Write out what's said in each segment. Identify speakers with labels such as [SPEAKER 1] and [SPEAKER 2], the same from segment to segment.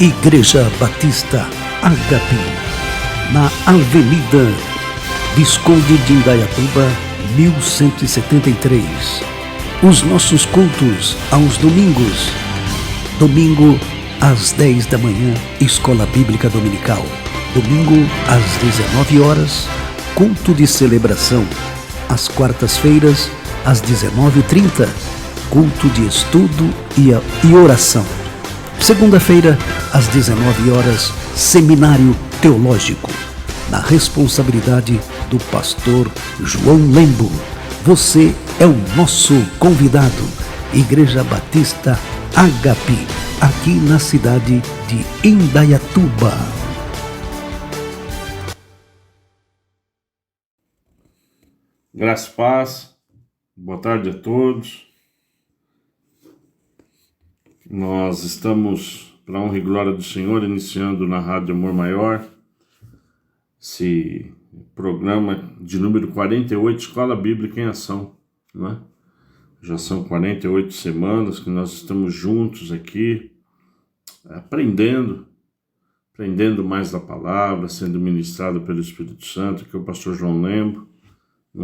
[SPEAKER 1] Igreja Batista Agape, na Avenida Visconde de Indaiatuba, 1173. Os nossos cultos aos domingos. Domingo às 10 da manhã, Escola Bíblica Dominical. Domingo às 19 horas, culto de celebração. Às quartas-feiras, às 19h30, culto de estudo e oração. Segunda-feira, às 19 horas, seminário teológico, na responsabilidade do pastor João Lembo. Você é o nosso convidado. Igreja Batista Agape, aqui na cidade de Indaiatuba.
[SPEAKER 2] Graça e paz, boa tarde a todos. Nós estamos, para a honra e glória do Senhor, iniciando na Rádio Amor Maior, esse programa de número 48, Escola Bíblica em Ação, não é? Já são 48 semanas que nós estamos juntos aqui, aprendendo mais da palavra, sendo ministrado pelo Espírito Santo, que é o pastor João Lembo.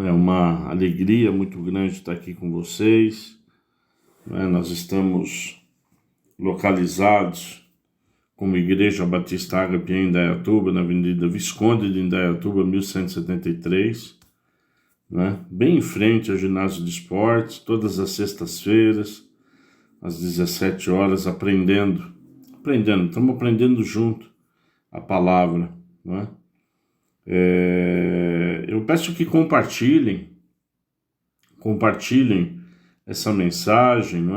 [SPEAKER 2] É uma alegria muito grande estar aqui com vocês. Nós estamos localizados como Igreja Batista Agape em Indaiatuba, na Avenida Visconde de Indaiatuba, 1173, bem em frente ao ginásio de esportes, todas as sextas-feiras, às 17 horas, estamos aprendendo junto a palavra, Eu peço que compartilhem essa mensagem,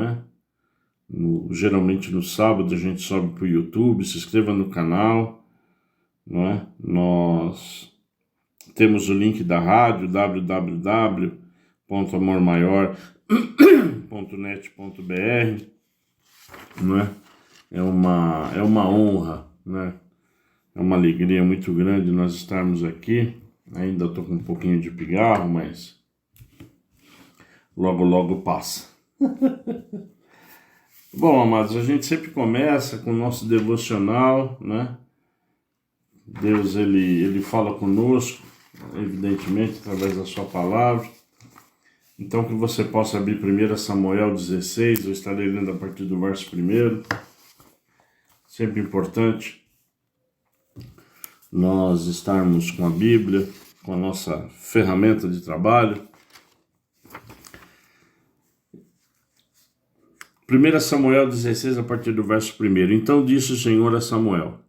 [SPEAKER 2] geralmente no sábado a gente sobe para o YouTube, se inscreva no canal, Nós temos o link da rádio, www.amormaior.net.br, É uma honra, É uma alegria muito grande nós estarmos aqui. Ainda estou com um pouquinho de pigarro, mas logo passa. Bom, amados, a gente sempre começa com o nosso devocional, Deus, ele fala conosco, evidentemente, através da sua palavra. Então, que você possa abrir 1 Samuel 16, eu estarei lendo a partir do verso 1. Sempre importante nós estarmos com a Bíblia, com a nossa ferramenta de trabalho. 1 Samuel 16, a partir do verso 1. Então disse o Senhor a Samuel: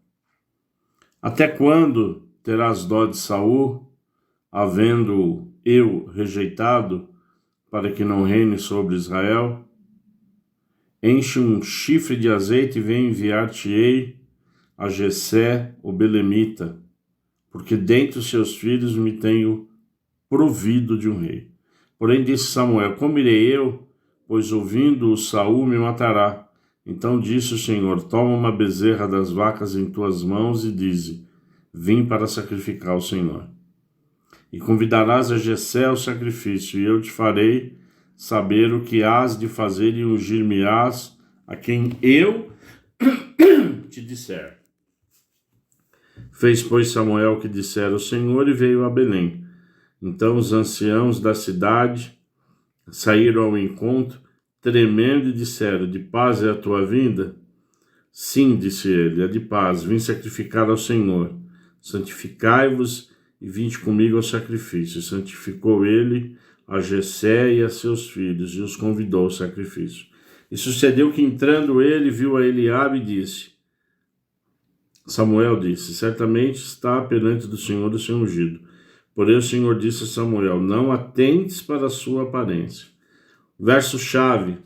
[SPEAKER 2] até quando terás dó de Saul, havendo eu rejeitado, para que não reine sobre Israel? Enche um chifre de azeite e vem enviar-te-ei a Jessé, o belemita, porque dentre os seus filhos me tenho provido de um rei. Porém disse Samuel: como irei eu? Pois ouvindo-o Saul me matará. Então disse o Senhor: toma uma bezerra das vacas em tuas mãos e dize: vim para sacrificar ao Senhor. E convidarás a Jessé ao sacrifício, e eu te farei saber o que hás de fazer, e ungir-me-ás a quem eu te disser. Fez, pois, Samuel o que dissera o Senhor e veio a Belém. Então os anciãos da cidade saíram ao encontro, tremendo, e disseram: de paz é a tua vinda? Sim, disse ele, é de paz, vim sacrificar ao Senhor. Santificai-vos e vinde comigo ao sacrifício. Santificou ele a Jessé e a seus filhos, e os convidou ao sacrifício. E sucedeu que, entrando ele, viu a Eliabe e disse: Samuel disse: certamente está perante do Senhor o seu ungido. Porém o Senhor disse a Samuel: não atentes para a sua aparência. Verso-chave: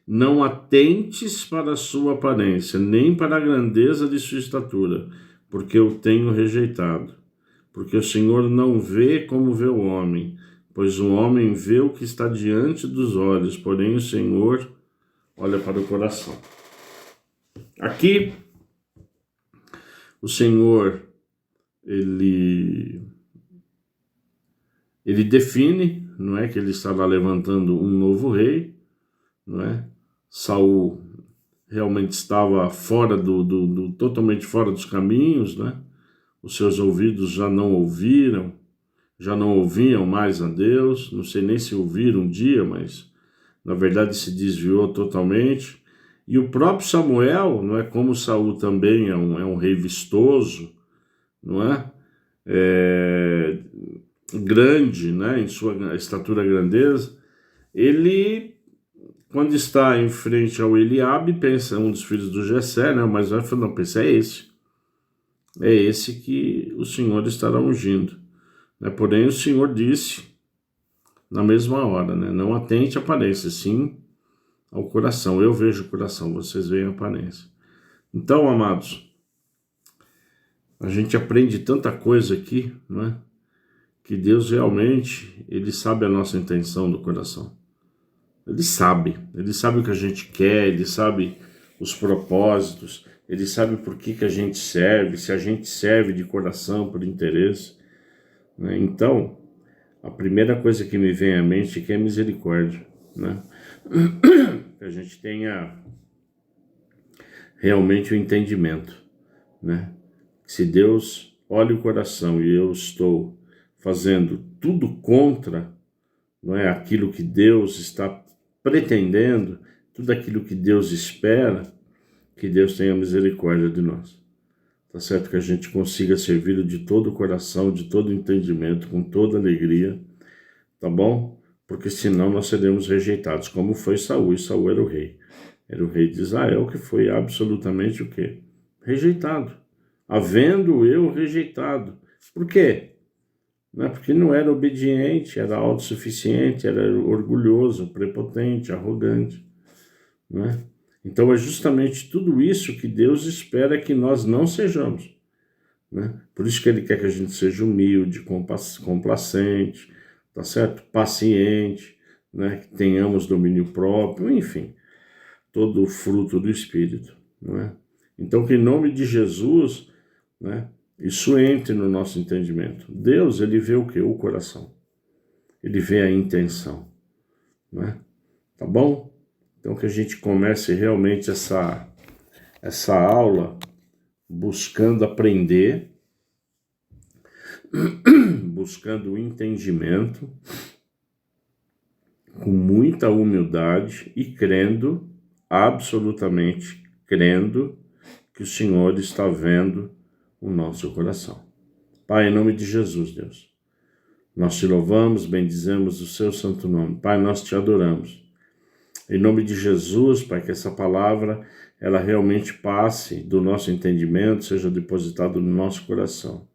[SPEAKER 2] não atentes para a sua aparência, nem para a grandeza de sua estatura, porque eu tenho rejeitado. Porque o Senhor não vê como vê o homem, pois o homem vê o que está diante dos olhos, porém o Senhor olha para o coração. Aqui, o Senhor, ele define, que ele estava levantando um novo rei, Saul realmente estava fora totalmente fora dos caminhos, né? Os seus ouvidos já não ouviram, já não ouviam mais a Deus, não sei nem se ouviram um dia, mas na verdade se desviou totalmente. E o próprio Samuel, não é, como Saul também é um rei vistoso, não é? Grande, né, em sua estatura grandeza, ele, quando está em frente ao Eliabe, pensa, um dos filhos do Jessé, né, mas vai falando, não, pensa, é esse que o Senhor estará ungindo, né? Porém o Senhor disse na mesma hora, né, não atente à aparência, sim ao coração. Eu vejo o coração, vocês veem a aparência. Então, amados, a gente aprende tanta coisa aqui, né? Que Deus realmente, Ele sabe a nossa intenção do coração. Ele sabe o que a gente quer, Ele sabe os propósitos, Ele sabe por que a gente serve, se a gente serve de coração, por interesse, né? Então, a primeira coisa que me vem à mente é que é misericórdia, né? Que a gente tenha realmente o entendimento, né? Se Deus olha o coração e eu estou fazendo tudo contra, não é, aquilo que Deus está pretendendo, tudo aquilo que Deus espera, que Deus tenha misericórdia de nós. Tá certo? Que a gente consiga servi-lo de todo o coração, de todo o entendimento, com toda alegria, tá bom? Porque senão nós seremos rejeitados, como foi Saul, e Saul era o rei. Era o rei de Israel, que foi absolutamente o quê? Rejeitado. Havendo eu rejeitado. Por quê? Não é porque não era obediente, era autossuficiente, era orgulhoso, prepotente, arrogante, né? Então é justamente tudo isso que Deus espera que nós não sejamos, né? Por isso que Ele quer que a gente seja humilde, complacente, tá certo? Paciente, né? Que tenhamos domínio próprio, enfim, todo o fruto do Espírito, não é? Então que em nome de Jesus, né, isso entre no nosso entendimento. Deus, Ele vê o quê? O coração. Ele vê a intenção, né? Tá bom? Então que a gente comece realmente essa aula buscando aprender, buscando o entendimento, com muita humildade e crendo, absolutamente crendo, que o Senhor está vendo o nosso coração. Pai, em nome de Jesus, Deus, nós te louvamos, bendizemos o seu santo nome. Pai, nós te adoramos. Em nome de Jesus, Pai, que essa palavra, ela realmente passe do nosso entendimento, seja depositada no nosso coração.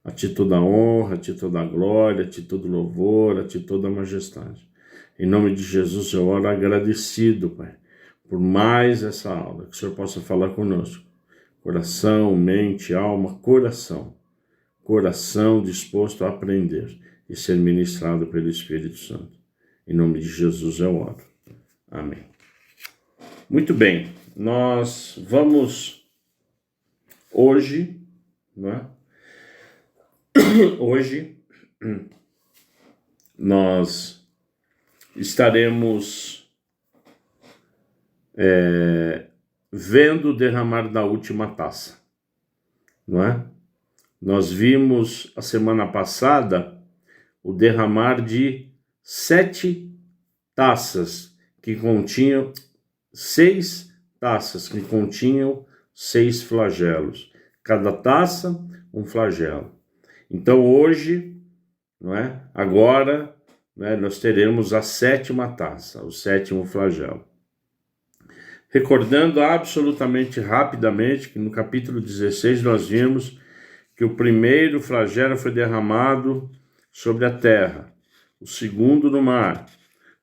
[SPEAKER 2] A ti toda a honra, a ti toda a glória, a ti todo louvor, a ti toda a majestade. Em nome de Jesus, eu oro agradecido, Pai, por mais essa aula, que o Senhor possa falar conosco. Coração, mente, alma, coração disposto a aprender e ser ministrado pelo Espírito Santo. Em nome de Jesus eu oro. Amém. Muito bem, nós vamos hoje, né? Hoje nós estaremos vendo o derramar da última taça, não é? Nós vimos a semana passada o derramar de 7 taças que continham 6 taças que continham 6 flagelos. Cada taça um flagelo. Então hoje, não é? Agora, né, nós teremos a 7ª taça, o 7º flagelo. Recordando absolutamente rapidamente que no capítulo 16 nós vimos que o primeiro flagelo foi derramado sobre a terra, o segundo no mar,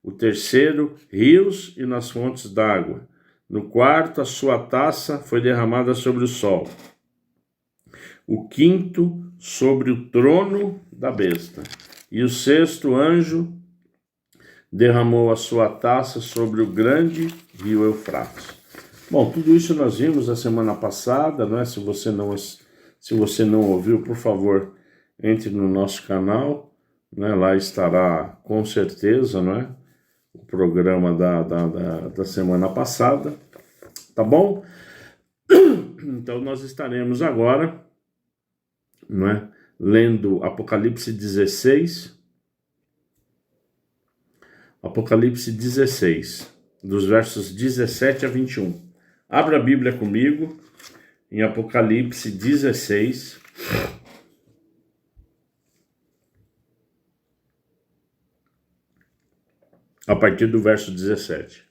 [SPEAKER 2] o terceiro rios e nas fontes d'água, no quarto a sua taça foi derramada sobre o sol, o quinto sobre o trono da besta, e o sexto anjo derramou a sua taça sobre o grande rio Eufrates. Bom, tudo isso nós vimos a semana passada, não é? Se você não ouviu, por favor, entre no nosso canal, né? Lá estará com certeza, não é? O programa da semana passada. tá bom? Então nós estaremos agora, não é, lendo Apocalipse 16, dos versos 17 a 21. Abra a Bíblia comigo em Apocalipse 16, a partir do verso 17.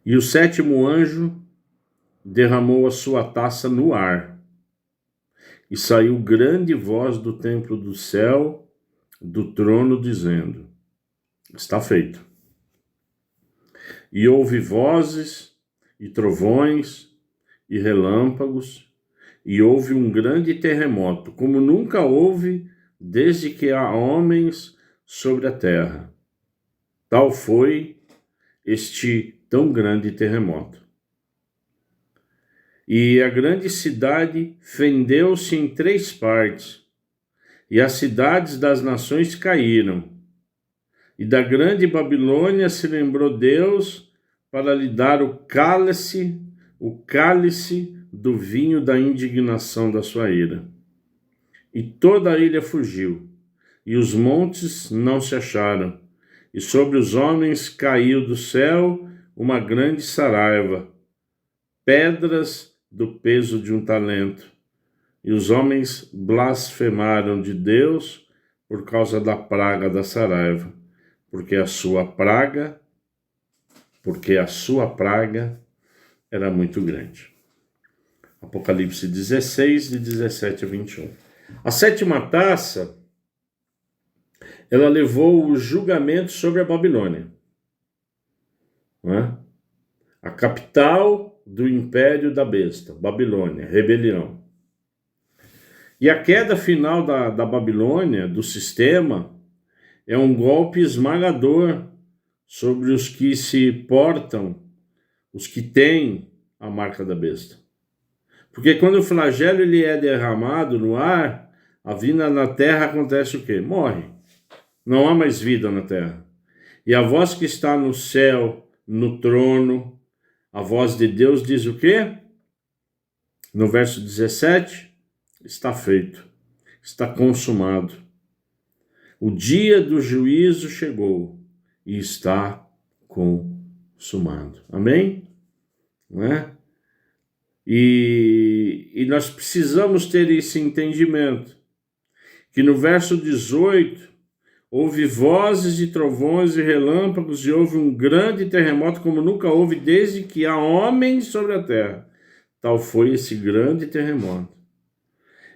[SPEAKER 2] E o sétimo anjo derramou a sua taça no ar, e saiu grande voz do templo do céu, do trono, dizendo: está feito. E houve vozes, e trovões, e relâmpagos, e houve um grande terremoto, como nunca houve desde que há homens sobre a terra. Tal foi este tão grande terremoto. E a grande cidade fendeu-se em 3 partes, e as cidades das nações caíram. E da grande Babilônia se lembrou Deus para lhe dar o cálice do vinho da indignação da sua ira. E toda a ilha fugiu, e os montes não se acharam, e sobre os homens caiu do céu uma grande saraiva, pedras do peso de um talento. E os homens blasfemaram de Deus por causa da praga da saraiva, porque a sua praga era muito grande. Apocalipse 16, de 17 a 21. A sétima taça, ela levou o julgamento sobre a Babilônia, não é? A capital do império da besta, Babilônia, rebelião. E a queda final da Babilônia, do sistema, é um golpe esmagador sobre os que se portam, os que têm a marca da besta. Porque quando o flagelo ele é derramado no ar, a vida na terra acontece o quê? Morre. Não há mais vida na terra. E a voz que está no céu, no trono, a voz de Deus diz o quê? No verso 17, está feito, está consumado. O dia do juízo chegou e está consumado. Amém? Não é? E nós precisamos ter esse entendimento, que no verso 18, houve vozes e trovões e relâmpagos, e houve um grande terremoto como nunca houve desde que há homens sobre a terra. Tal foi esse grande terremoto.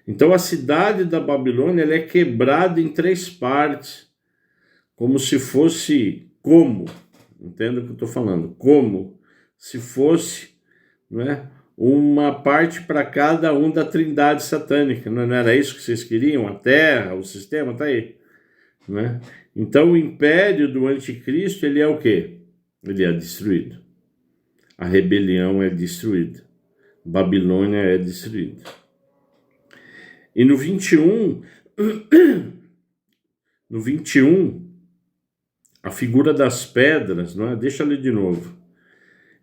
[SPEAKER 2] Então a cidade da Babilônia ela é quebrada em 3 partes, como se fosse, entenda o que eu estou falando, como se fosse, não é, uma parte para cada um da trindade satânica. Não era isso que vocês queriam? A terra, o sistema, está aí. Né? Então o império do anticristo ele é o quê? Ele é destruído. A rebelião é destruída. Babilônia é destruída. E no 21, a figura das pedras, não é? Deixa eu ler de novo.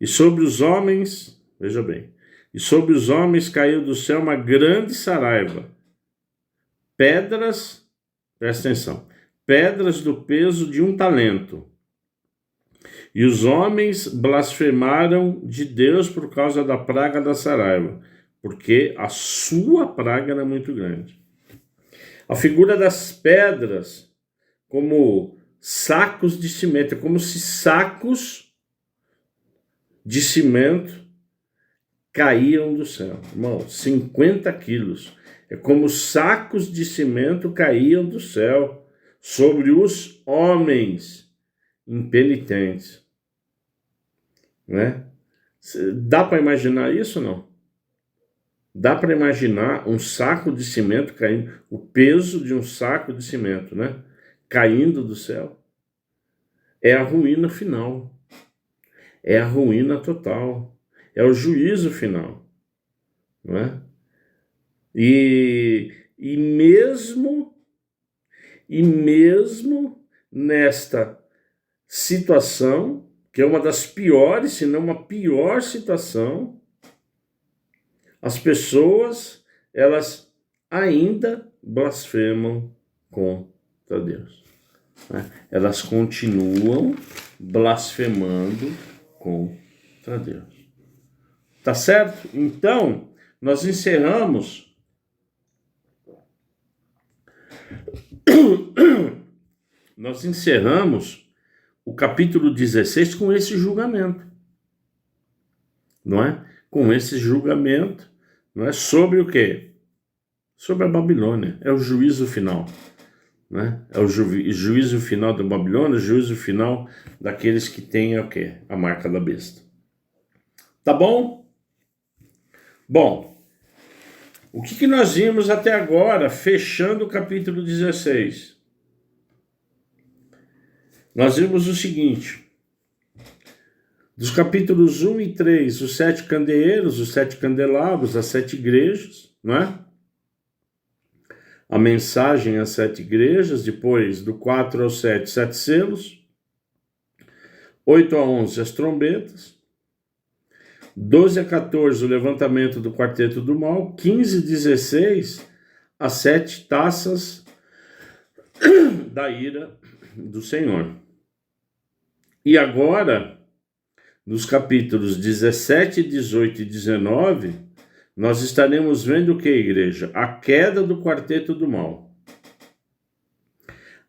[SPEAKER 2] E sobre os homens, veja bem, e sobre os homens caiu do céu uma grande saraiva. Pedras, presta atenção, pedras do peso de um talento. E os homens blasfemaram de Deus por causa da praga da saraiva, porque a sua praga era muito grande. A figura das pedras como sacos de cimento, é como se sacos de cimento caíam do céu. Irmão, 50 quilos. É como sacos de cimento caíam do céu sobre os homens impenitentes. Né? Dá para imaginar isso ou não? Dá para imaginar um saco de cimento caindo, o peso de um saco de cimento, né? Caindo do céu. É a ruína final. É a ruína total. É o juízo final. Não é? E mesmo nesta situação, que é uma das piores, se não a pior situação, as pessoas, elas ainda blasfemam contra Deus. Né? Elas continuam blasfemando contra Deus. Tá certo? Então, nós encerramos o capítulo 16 com esse julgamento, não é? Com esse julgamento, não é? Sobre o quê? Sobre a Babilônia. É o juízo final, né? É o juízo final da Babilônia, o juízo final daqueles que têm o quê? A marca da besta. Tá bom? Bom, o que nós vimos até agora, fechando o capítulo 16? Nós vimos o seguinte: dos capítulos 1 e 3, os 7 candeeiros, os 7 candelabros, as 7 igrejas, não é? A mensagem às 7 igrejas, depois do 4 ao 7, 7 selos, 8 a 11, as trombetas, 12 a 14, o levantamento do quarteto do mal, 15 a 16, as 7 taças da ira do Senhor. E agora, nos capítulos 17, 18 e 19, nós estaremos vendo o que, igreja? A queda do quarteto do mal.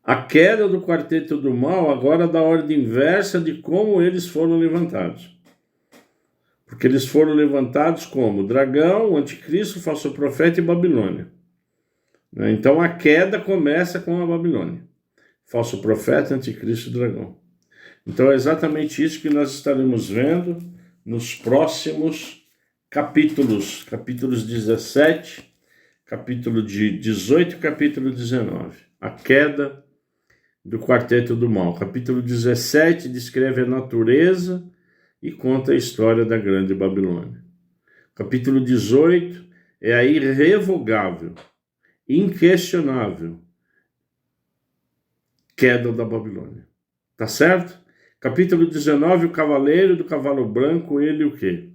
[SPEAKER 2] A queda do quarteto do mal agora da ordem inversa de como eles foram levantados. Porque eles foram levantados como dragão, anticristo, falso profeta e Babilônia. Então a queda começa com a Babilônia. Falso profeta, anticristo e dragão. Então é exatamente isso que nós estaremos vendo nos próximos capítulos. Capítulos 17, capítulo 18 e capítulo 19. A queda do quarteto do mal. Capítulo 17 descreve a natureza e conta a história da grande Babilônia. Capítulo 18 é a irrevogável, inquestionável queda da Babilônia. Tá certo? Capítulo 19, o cavaleiro do cavalo branco, ele o quê?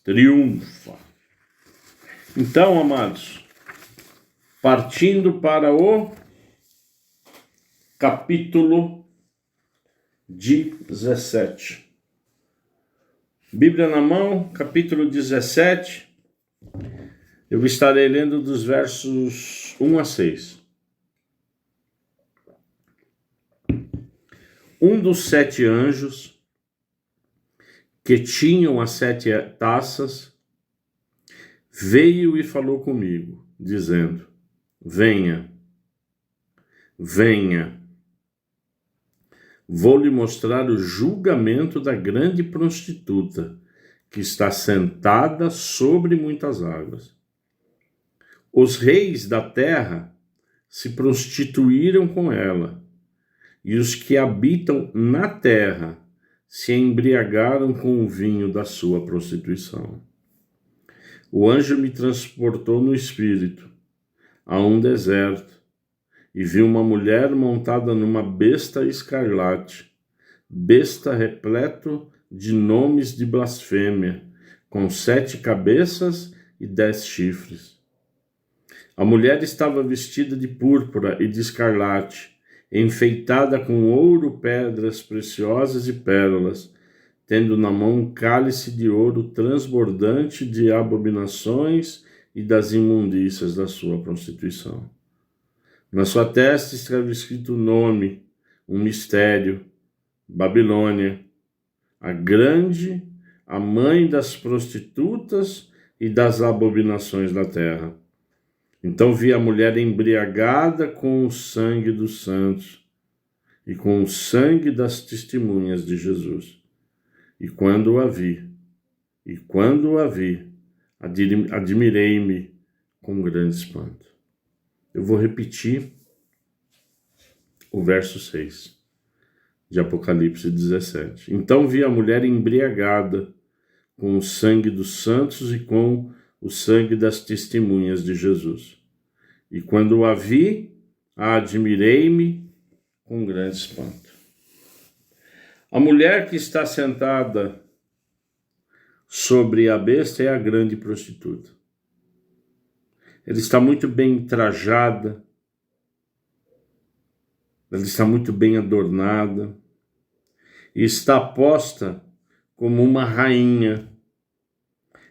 [SPEAKER 2] Triunfa. Então, amados, partindo para o capítulo 17. Bíblia na mão, capítulo 17. Eu estarei lendo dos versos 1 a 6. Um dos 7 anjos que tinham as 7 taças veio e falou comigo, dizendo: venha, venha, vou lhe mostrar o julgamento da grande prostituta, que está sentada sobre muitas águas. Os reis da terra se prostituíram com ela, e os que habitam na terra se embriagaram com o vinho da sua prostituição. O anjo me transportou no espírito a um deserto, e vi uma mulher montada numa besta escarlate, besta repleto de nomes de blasfêmia, com 7 cabeças e 10 chifres. A mulher estava vestida de púrpura e de escarlate, enfeitada com ouro, pedras preciosas e pérolas, tendo na mão um cálice de ouro transbordante de abominações e das imundícias da sua prostituição. Na sua testa estava escrito o nome, um mistério: Babilônia, a grande, a mãe das prostitutas e das abominações da terra. Então vi a mulher embriagada com o sangue dos santos e com o sangue das testemunhas de Jesus. E quando a vi, admirei-me com grande espanto. Eu vou repetir o verso 6 de Apocalipse 17. Então vi a mulher embriagada com o sangue dos santos e com o sangue das testemunhas de Jesus. E quando a vi, admirei-me com grande espanto. A mulher que está sentada sobre a besta é a grande prostituta. Ela está muito bem trajada, ela está muito bem adornada e está posta como uma rainha.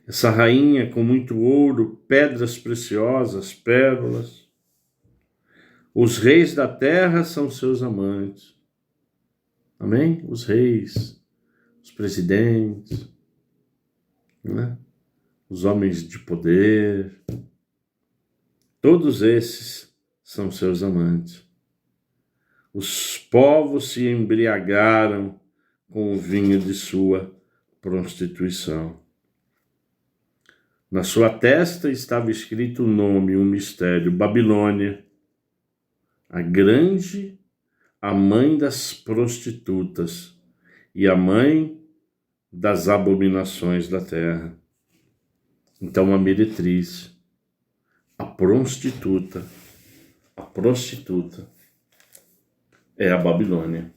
[SPEAKER 2] Essa rainha com muito ouro, pedras preciosas, pérolas. Os reis da terra são seus amantes. Amém? Os reis, os presidentes, né? Os homens de poder, todos esses são seus amantes. Os povos se embriagaram com o vinho de sua prostituição. Na sua testa estava escrito um nome, um mistério: Babilônia, a grande, a mãe das prostitutas e a mãe das abominações da terra. Então a meretriz, a prostituta é a Babilônia.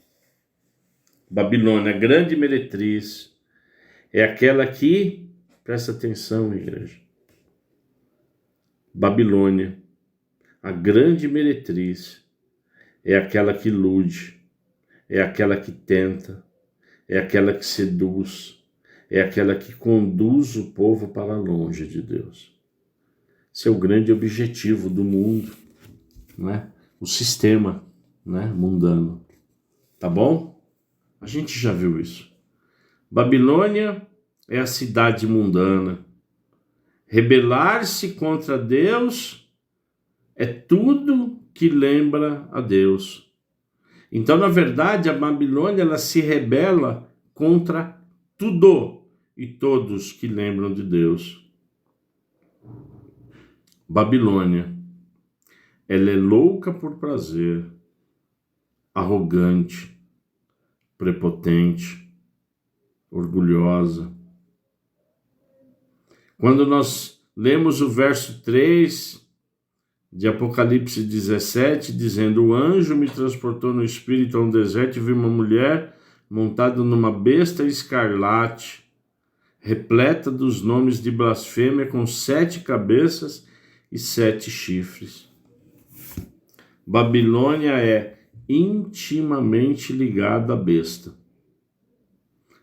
[SPEAKER 2] Babilônia, a grande meretriz, é aquela que, presta atenção, igreja, Babilônia, a grande meretriz, é aquela que ilude, é aquela que tenta, é aquela que seduz, é aquela que conduz o povo para longe de Deus. Esse é o grande objetivo do mundo, né? O sistema, né, mundano. Tá bom? A gente já viu isso. Babilônia é a cidade mundana. Rebelar-se contra Deus é tudo que lembra a Deus. Então, na verdade, a Babilônia ela se rebela contra tudo e todos que lembram de Deus. Babilônia, ela é louca por prazer, arrogante, prepotente, orgulhosa. Quando nós lemos o verso 3 de Apocalipse 17, dizendo: o anjo me transportou no espírito a um deserto e vi uma mulher montada numa besta escarlate, repleta dos nomes de blasfêmia, com 7 cabeças e 7 chifres. Babilônia é intimamente ligada à besta.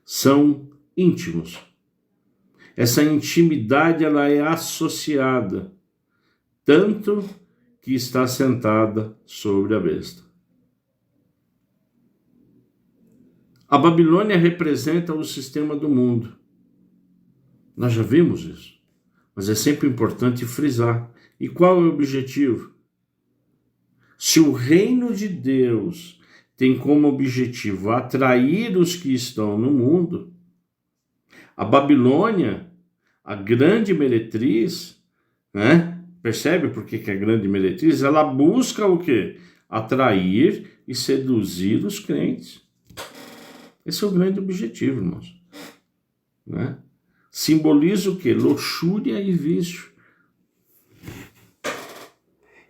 [SPEAKER 2] São íntimos. Essa intimidade ela é associada, tanto que está sentada sobre a besta. A Babilônia representa o sistema do mundo. Nós já vimos isso, mas é sempre importante frisar. E qual é o objetivo? Se o reino de Deus tem como objetivo atrair os que estão no mundo, a Babilônia, a grande meretriz, né? Percebe por que é a grande meretriz? Ela busca o quê? Atrair e seduzir os crentes. Esse é o grande objetivo, irmãos. Né? Simboliza o quê? Luxúria e vício.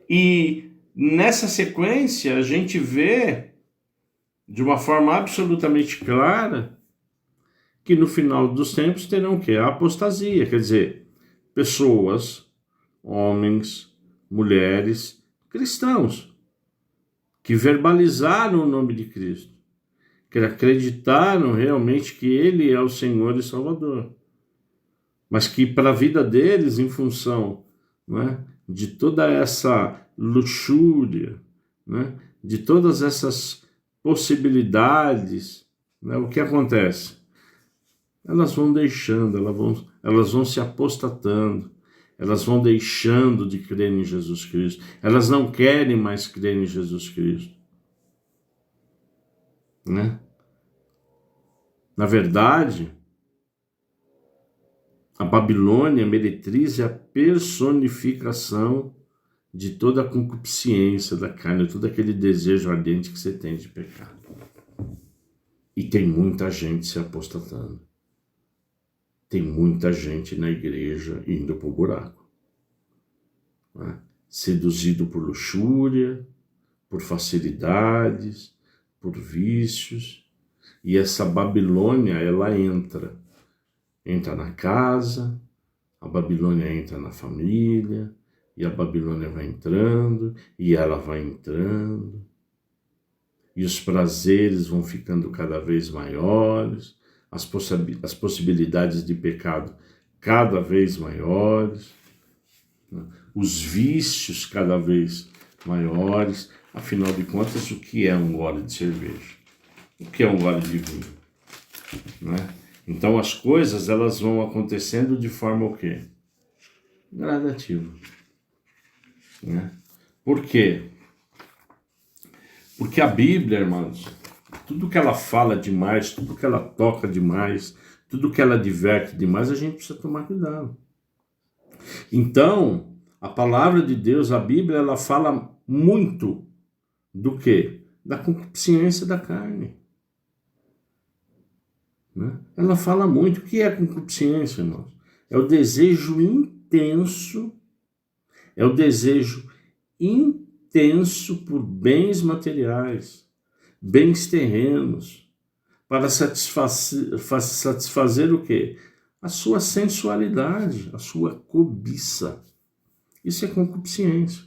[SPEAKER 2] E nessa sequência a gente vê de uma forma absolutamente clara que no final dos tempos terão o quê? A apostasia, quer dizer, pessoas, homens, mulheres, cristãos, que verbalizaram o nome de Cristo, que acreditaram realmente que Ele é o Senhor e Salvador, mas que para a vida deles, em função, né, de toda essa luxúria, né, de todas essas possibilidades, né, o que acontece? Elas vão deixando, elas vão se apostatando, elas vão deixando de crer em Jesus Cristo, elas não querem mais crer em Jesus Cristo. Né? Na verdade, a Babilônia, a meretriz, é a personificação de toda a concupiscência da carne, todo aquele desejo ardente que você tem de pecar. E tem muita gente se apostatando. Tem muita gente na igreja indo para o buraco. Né? Seduzido por luxúria, por facilidades, por vícios, E essa Babilônia, ela entra na casa, a Babilônia entra na família, e a Babilônia vai entrando, e ela vai entrando, e os prazeres vão ficando cada vez maiores, as possibilidades de pecado cada vez maiores, né? Os vícios cada vez maiores. Afinal de contas, o que é um gole de cerveja? O que é um gole de vinho? Né? Então as coisas, elas vão acontecendo de forma o quê? Gradativa. Né? Por quê? Porque a Bíblia, irmãos, tudo que ela fala demais, tudo que ela toca demais, tudo que ela adverte demais, a gente precisa tomar cuidado. Então, a palavra de Deus, a Bíblia, ela fala muito do quê? Da concupiscência da carne. Né? Ela fala muito. O que é a concupiscência, irmãos? É o desejo intenso, por bens materiais, bens terrenos, para satisfazer o quê? A sua sensualidade, a sua cobiça. Isso é concupiscência.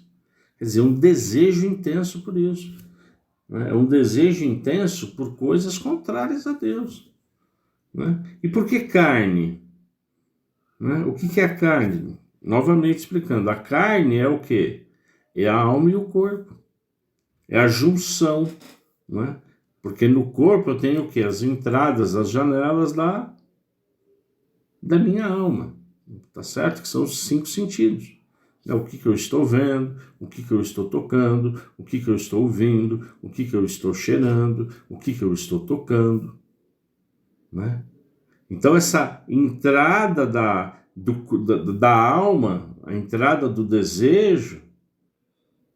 [SPEAKER 2] Quer dizer, um desejo intenso por isso. Né? É um desejo intenso por coisas contrárias a Deus. Né? E por que carne? Né? O que é a carne? Novamente explicando, a carne é o quê? É a alma e o corpo. É a junção. Né? Porque no corpo eu tenho o quê? As entradas, as janelas da minha alma. Tá certo? Que são os 5 sentidos. É o que eu estou vendo, o que eu estou tocando, o que eu estou ouvindo, o que eu estou cheirando, o que eu estou tocando. Né? Então essa entrada da alma, a entrada do desejo,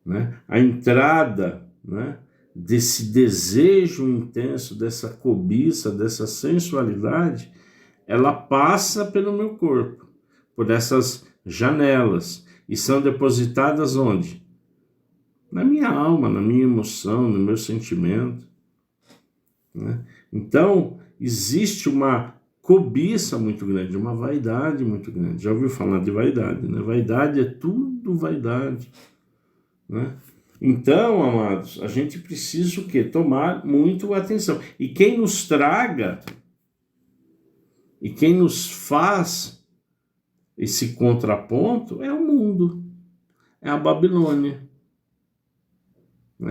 [SPEAKER 2] né? A entrada, né, desse desejo intenso, dessa cobiça, dessa sensualidade, ela passa pelo meu corpo, por essas janelas, e são depositadas onde? Na minha alma, na minha emoção, no meu sentimento. Né? Então, existe uma cobiça muito grande, uma vaidade muito grande. Já ouviu falar de vaidade, né? Vaidade é tudo vaidade. Né? Então, amados, a gente precisa o quê? Tomar muito atenção. E quem nos traga, e quem nos faz esse contraponto é o mundo, é a Babilônia.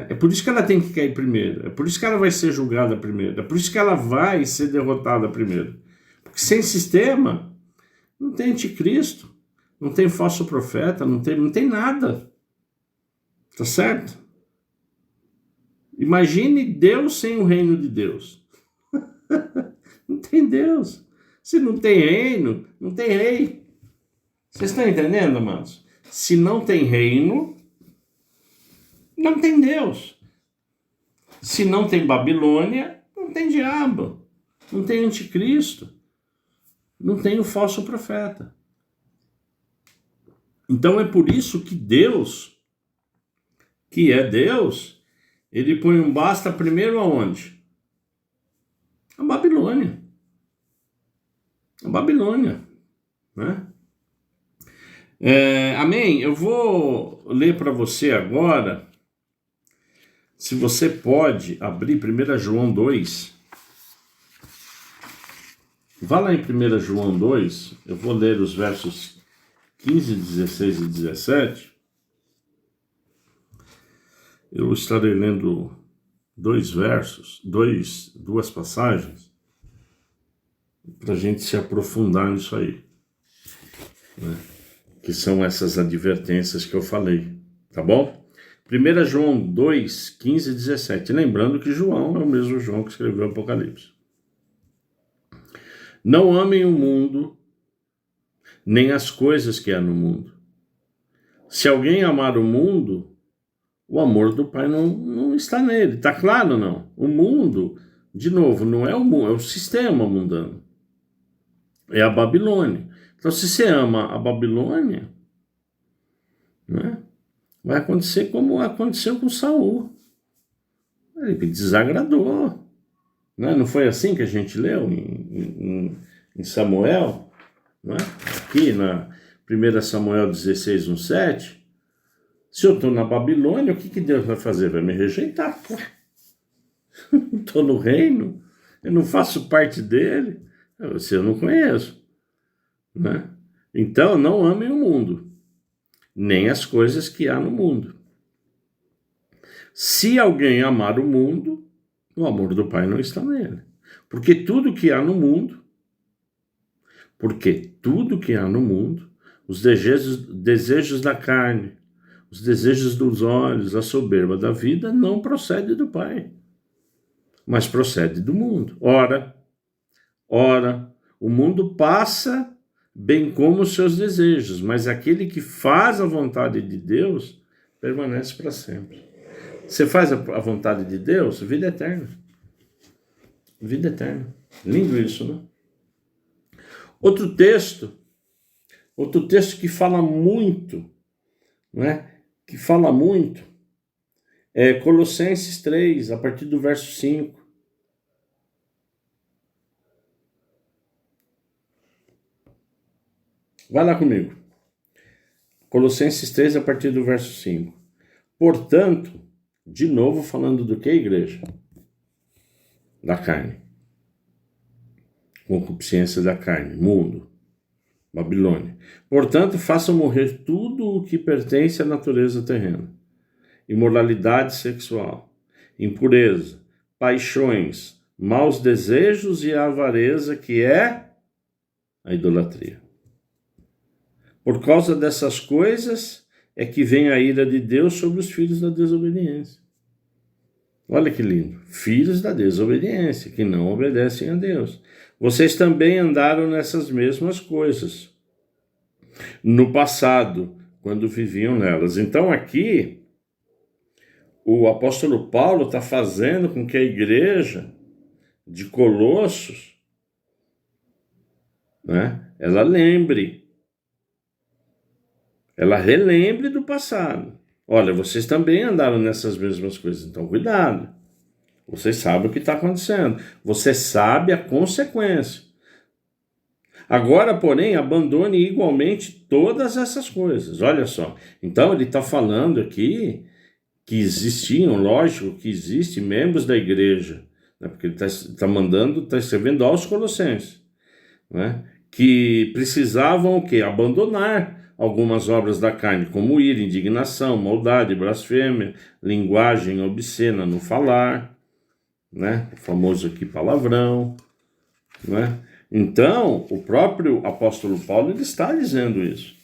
[SPEAKER 2] É por isso que ela tem que cair primeiro, é por isso que ela vai ser julgada primeiro, é por isso que ela vai ser derrotada primeiro. Porque sem sistema, não tem anticristo, não tem falso profeta, não tem nada. Tá certo? Imagine Deus sem o reino de Deus. Não tem Deus. Se não tem reino, não tem rei. Vocês estão entendendo, amados? Se não tem reino, não tem Deus. Se não tem Babilônia, não tem diabo. Não tem anticristo. Não tem o falso profeta. Então é por isso que Deus, que é Deus, ele põe um basta primeiro aonde? A Babilônia. A Babilônia. Né? Amém? Eu vou ler para você agora, se você pode abrir 1 João 2. Vá lá em 1 João 2, eu vou ler os versos 15, 16 e 17. Eu estarei lendo 2 versos, duas passagens, para a gente se aprofundar nisso aí, né? Que são essas advertências que eu falei, tá bom? 1 João 2, 15 e 17. Lembrando que João é o mesmo João que escreveu o Apocalipse. Não amem o mundo, nem as coisas que há no mundo. Se alguém amar o mundo, o amor do Pai não está nele. Está claro, não? O mundo, de novo, não é o mundo, é o sistema mundano. É a Babilônia. Então, se você ama a Babilônia, né, vai acontecer como aconteceu com Saul. Ele desagradou. Não foi assim que a gente leu em Samuel? Não é? Aqui na 1 Samuel 16, 1:7. Se eu estou na Babilônia, o que Deus vai fazer? Vai me rejeitar. Estou no reino, eu não faço parte dele, eu não conheço. Né? Então, não amem o mundo, nem as coisas que há no mundo. Se alguém amar o mundo, o amor do Pai não está nele. Porque tudo que há no mundo, os desejos da carne, os desejos dos olhos, a soberba da vida, não procede do Pai, mas procede do mundo. Ora, o mundo passa bem como os seus desejos, mas aquele que faz a vontade de Deus permanece para sempre. Você faz a vontade de Deus, vida eterna. Vida eterna. Lindo isso, né? Outro texto que fala muito, né? Que fala muito, é Colossenses 3, a partir do verso 5. Vai lá comigo. Colossenses 3, a partir do verso 5. Portanto, de novo falando do que, igreja? Da carne. Concupiscência da carne, mundo, Babilônia. Portanto, façam morrer tudo o que pertence à natureza terrena. Imoralidade sexual, impureza, paixões, maus desejos e a avareza, que é a idolatria. Por causa dessas coisas é que vem a ira de Deus sobre os filhos da desobediência. Olha que lindo. Filhos da desobediência, que não obedecem a Deus. Vocês também andaram nessas mesmas coisas no passado, quando viviam nelas. Então aqui, o apóstolo Paulo está fazendo com que a igreja de Colossos, né, ela relembre do passado. Olha, vocês também andaram nessas mesmas coisas, então cuidado. Vocês sabem o que está acontecendo. Você sabe a consequência. Agora, porém, abandone igualmente todas essas coisas. Olha só. Então, ele está falando aqui que existiam, lógico que existem membros da igreja, né, porque ele está escrevendo aos Colossenses, né, que precisavam o quê? Abandonar algumas obras da carne, como ira, indignação, maldade, blasfêmia, linguagem obscena no falar, né? O famoso aqui palavrão, né? Então, o próprio apóstolo Paulo ele está dizendo isso.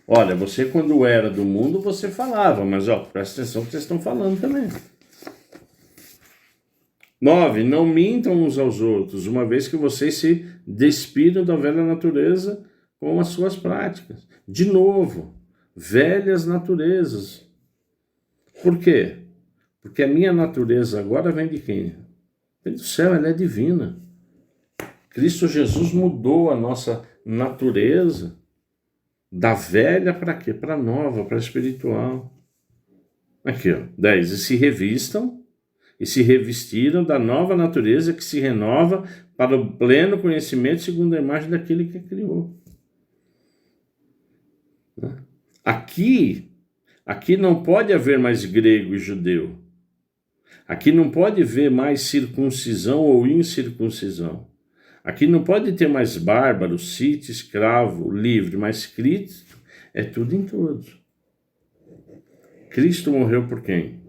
[SPEAKER 2] Olha, você quando era do mundo, você falava, mas presta atenção que vocês estão falando também. 9. Não mintam uns aos outros, uma vez que vocês se despiram da velha natureza com as suas práticas. De novo, velhas naturezas. Por quê? Porque a minha natureza agora vem de quem? Vem do céu, ela é divina. Cristo Jesus mudou a nossa natureza da velha para quê? Para a nova, para a espiritual. Aqui, 10. E se revistam e se revestiram da nova natureza que se renova para o pleno conhecimento segundo a imagem daquele que a criou. Aqui não pode haver mais grego e judeu. Aqui não pode haver mais circuncisão ou incircuncisão. Aqui não pode ter mais bárbaro, cita, escravo, livre, mas Cristo é tudo em todos. Cristo morreu por quem?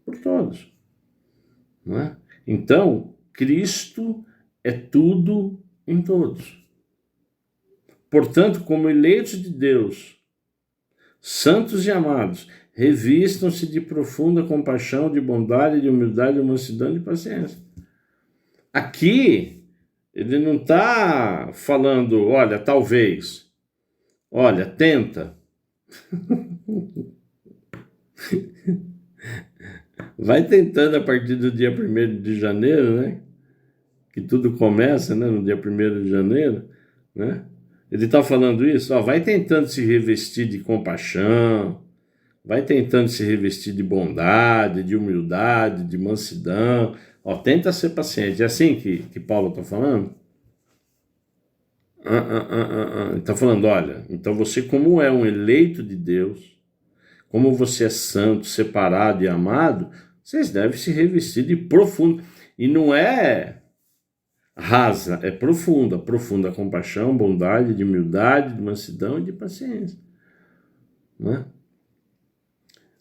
[SPEAKER 2] Por todos. Não é? Então, Cristo é tudo em todos. Portanto, como eleitos de Deus, santos e amados, revistam-se de profunda compaixão, de bondade, de humildade, de mansidão e de paciência. Aqui, ele não está falando, olha, talvez, olha, tenta. Vai tentando a partir do dia 1º de janeiro, né? Que tudo começa, né? No dia 1º de janeiro, né? Ele está falando isso, vai tentando se revestir de compaixão, vai tentando se revestir de bondade, de humildade, de mansidão. Ó, tenta ser paciente. É assim que Paulo está falando? Está falando, olha, então você, como é um eleito de Deus, como você é santo, separado e amado, vocês devem se revestir de profundo. E não é rasa, é profunda. Profunda compaixão, bondade, de humildade, de mansidão e de paciência. Né?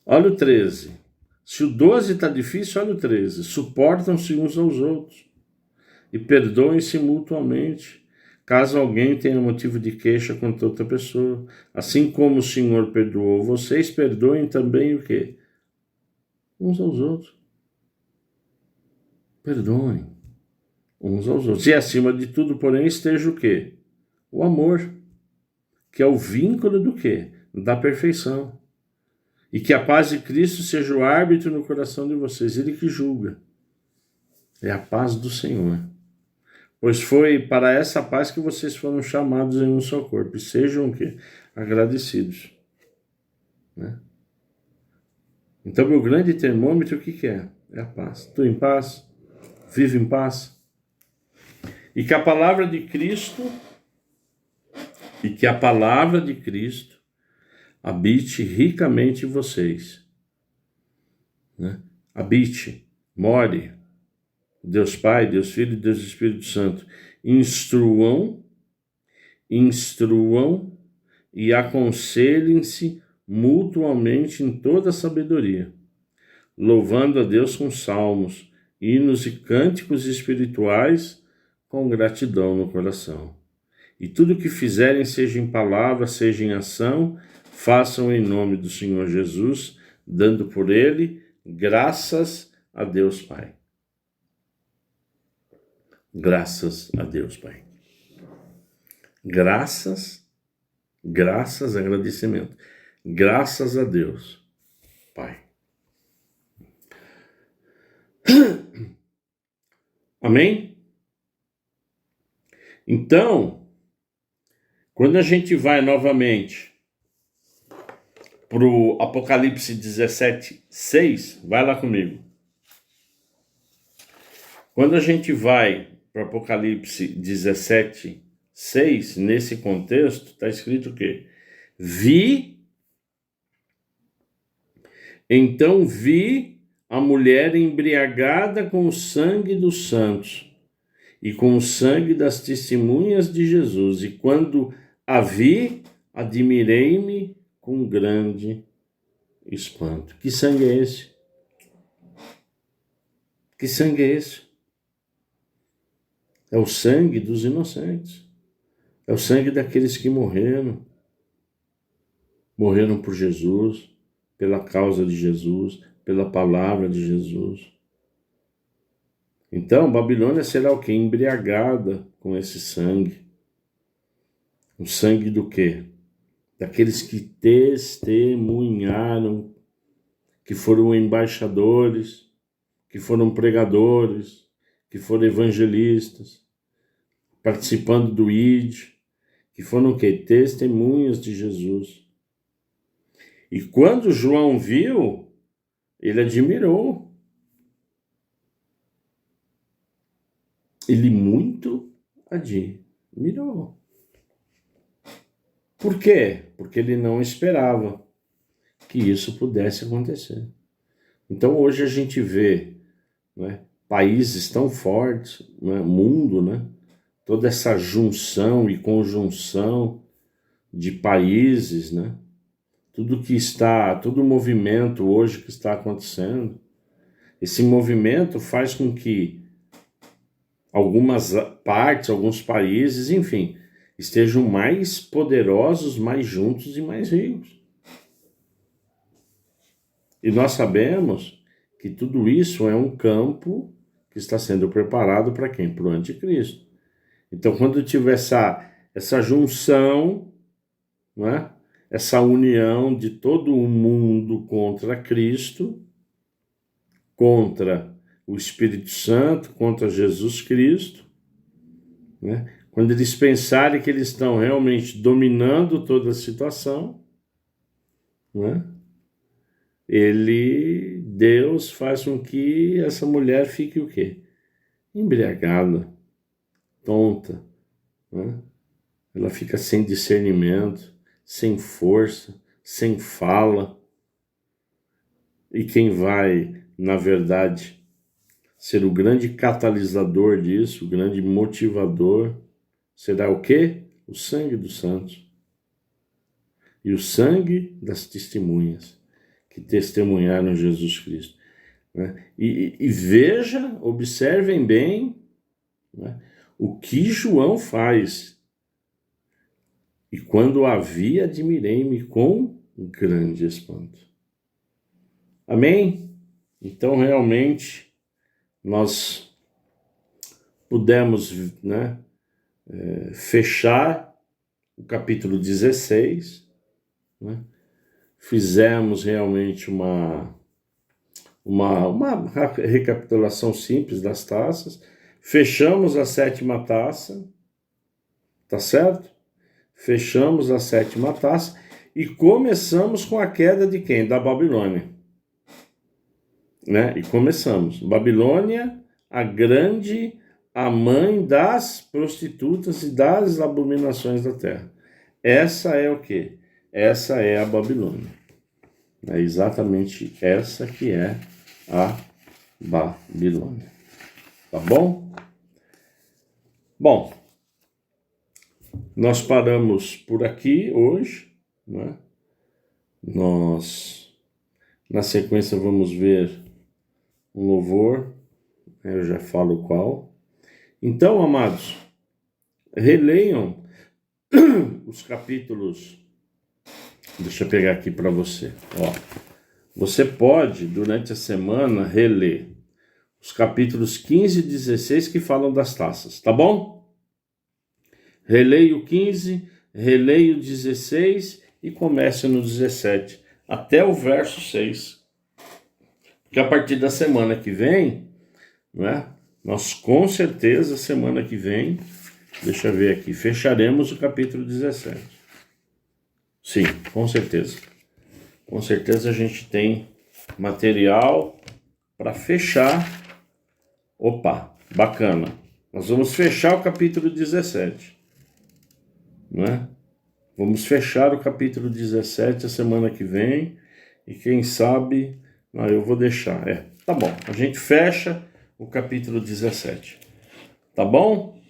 [SPEAKER 2] Olha o 13. Se o 12 está difícil, olha o 13. Suportam-se uns aos outros e perdoem-se mutuamente, caso alguém tenha motivo de queixa contra outra pessoa. Assim como o Senhor perdoou vocês, perdoem também o quê? Uns aos outros. Perdoem uns aos outros. E acima de tudo, porém, esteja o quê? O amor, que é o vínculo do quê? Da perfeição. E que a paz de Cristo seja o árbitro no coração de vocês, ele que julga. É a paz do Senhor. Pois foi para essa paz que vocês foram chamados em um só corpo. E sejam o quê? Agradecidos. Né? Então, meu grande termômetro, o que é? É a paz. Tu em paz? Vive em paz? E que a palavra de Cristo habite ricamente em vocês. Né? Habite, more, Deus Pai, Deus Filho e Deus Espírito Santo. Instruam e aconselhem-se mutuamente em toda sabedoria, louvando a Deus com salmos, hinos e cânticos espirituais com gratidão no coração. E tudo o que fizerem, seja em palavra, seja em ação, façam em nome do Senhor Jesus, dando por ele graças a Deus Pai. Graças a Deus Pai. Graças, agradecimento. Graças a Deus Pai. Amém? Então, quando a gente vai novamente para o Apocalipse 17:6, vai lá comigo. Quando a gente vai para o Apocalipse 17:6, nesse contexto, está escrito o quê? Então vi a mulher embriagada com o sangue dos santos e com o sangue das testemunhas de Jesus. E quando a vi, admirei-me com grande espanto. Que sangue é esse? Que sangue é esse? É o sangue dos inocentes. É o sangue daqueles que morreram. Morreram por Jesus, pela causa de Jesus, pela palavra de Jesus. Então, Babilônia será o quê? Embriagada com esse sangue. O sangue do quê? Daqueles que testemunharam, que foram embaixadores, que foram pregadores, que foram evangelistas, participando do ID, que foram o quê? Testemunhas de Jesus. E quando João viu, ele admirou. Ele muito admirou. Por quê? Porque ele não esperava que isso pudesse acontecer. Então hoje a gente vê, né, países tão fortes, né, mundo, né, toda essa junção e conjunção de países, né, todo o movimento hoje que está acontecendo, esse movimento faz com que algumas partes, alguns países, enfim, estejam mais poderosos, mais juntos e mais ricos. E nós sabemos que tudo isso é um campo que está sendo preparado para quem? Para o anticristo. Então, quando tiver essa junção, né, essa união de todo o mundo contra Cristo, contra o Espírito Santo, contra Jesus Cristo, né? Quando eles pensarem que eles estão realmente dominando toda a situação, né? Deus faz com que essa mulher fique o quê? Embriagada, tonta, né? Ela fica sem discernimento, sem força, sem fala. E quem vai, na verdade, ser o grande catalisador disso, o grande motivador, será o quê? O sangue dos santos. E o sangue das testemunhas que testemunharam Jesus Cristo. Né? E veja, observem bem, né, o que João faz. E quando a vi, admirei-me com grande espanto. Amém? Então, realmente, nós pudemos, né, fechar o capítulo 16, né? Fizemos realmente uma recapitulação simples das taças, fechamos a 7ª taça, tá certo? Fechamos a 7ª taça e começamos com a queda de quem? Da Babilônia. Né? E começamos. Babilônia, a grande, a mãe das prostitutas e das abominações da terra. Essa é o quê? Essa é a Babilônia. É exatamente essa que é a Babilônia. Tá bom? Bom, nós paramos por aqui hoje, né? Nós, na sequência, vamos ver um louvor, eu já falo qual. Então, amados, releiam os capítulos. Deixa eu pegar aqui para você. Ó, você pode, durante a semana, reler os capítulos 15 e 16 que falam das taças, tá bom? Releia o 15, releia o 16 e comece no 17, até o verso 6. Que a partir da semana que vem, né, nós com certeza, semana que vem, deixa eu ver aqui, fecharemos o capítulo 17. Sim, com certeza. Com certeza a gente tem material para fechar. Opa, bacana. Nós vamos fechar o capítulo 17. Né? Vamos fechar o capítulo 17 a semana que vem. E quem sabe... Não, eu vou deixar. Tá bom. A gente fecha o capítulo 17. Tá bom?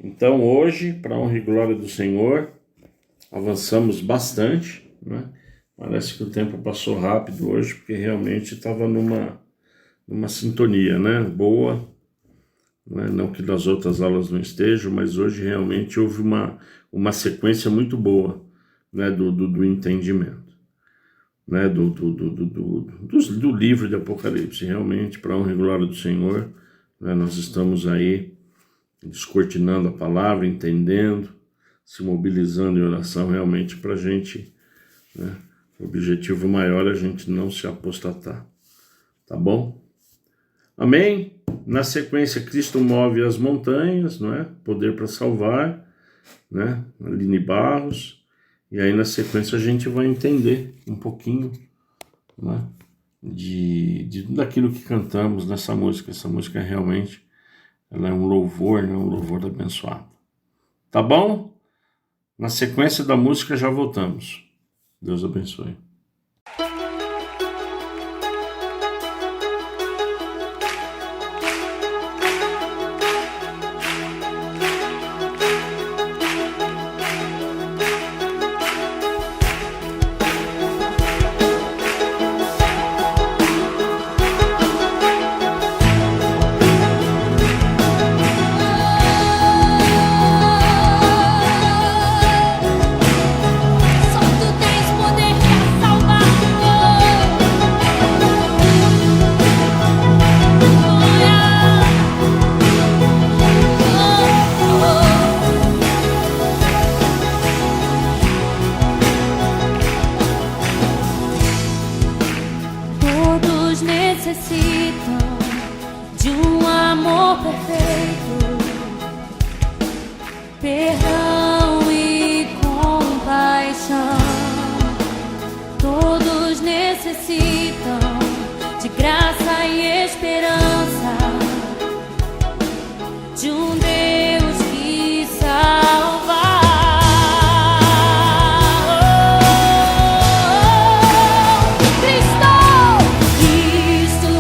[SPEAKER 2] Então hoje, para honra e glória do Senhor, avançamos bastante, né? Parece que o tempo passou rápido hoje, porque realmente estava numa sintonia, né? Boa. Né? Não que nas outras aulas não estejam, mas hoje realmente houve uma sequência muito boa, né? do entendimento. Né, do livro de Apocalipse, realmente, para a honra e glória do Senhor, né, nós estamos aí descortinando a palavra, entendendo, se mobilizando em oração realmente para a gente, né, o objetivo maior é a gente não se apostatar, tá bom? Amém? Na sequência, Cristo move as montanhas, não é? Poder para salvar, né? Aline Barros. E aí, na sequência, a gente vai entender um pouquinho, né, daquilo que cantamos nessa música. Essa música realmente ela é um louvor, né, um louvor abençoado. Tá bom? Na sequência da música já voltamos. Deus abençoe.
[SPEAKER 3] Perdão e compaixão, todos necessitam necessitam de graça e esperança, de um Deus que salva. Cristo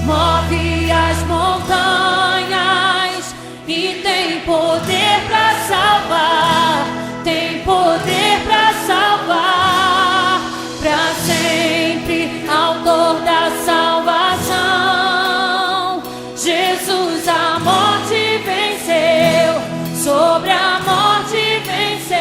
[SPEAKER 3] move as montanhas e tem poder para salvar, tem poder para salvar, para sempre, autor da salvação. Jesus a morte venceu, sobre a morte venceu.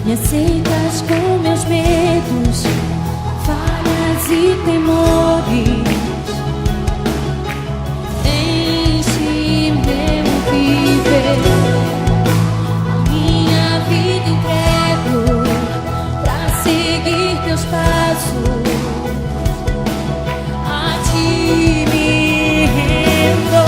[SPEAKER 3] Me aceitas com meus medos, falhas e temores. Enche meu viver, minha vida entrego pra seguir teus passos. A ti me rendo.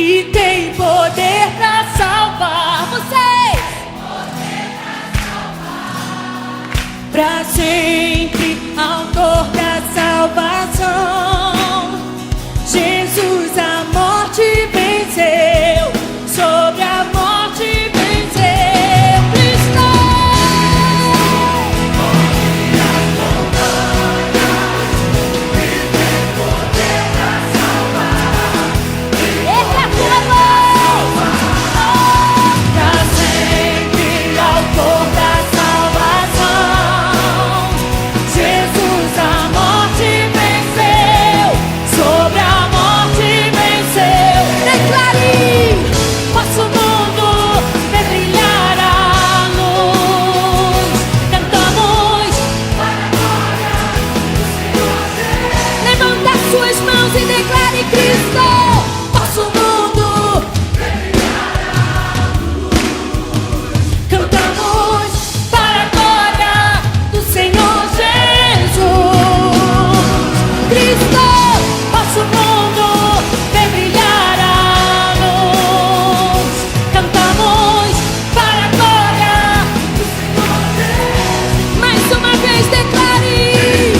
[SPEAKER 3] E tem poder pra salvar vocês, pra sempre, autor da salvação. Jesus a morte venceu, sobre a morte venceu. Cristo move as montanhas e tem poder pra salvar. Eita, tua mão! Pra sempre, autor da salvação. Jesus a morte venceu, sobre a morte venceu. Declare, faça o mundo ver brilhar a luz. Cantamos para a glória do Senhor Jesus. Levanta suas mãos e declare: Cristo, faça o mundo ver brilhar a luz. Cantamos para a glória do Senhor Jesus. Cristo, faça o mundo ver brilhar a luz. Cantamos para a glória do Senhor Jesus. Mais uma vez declare: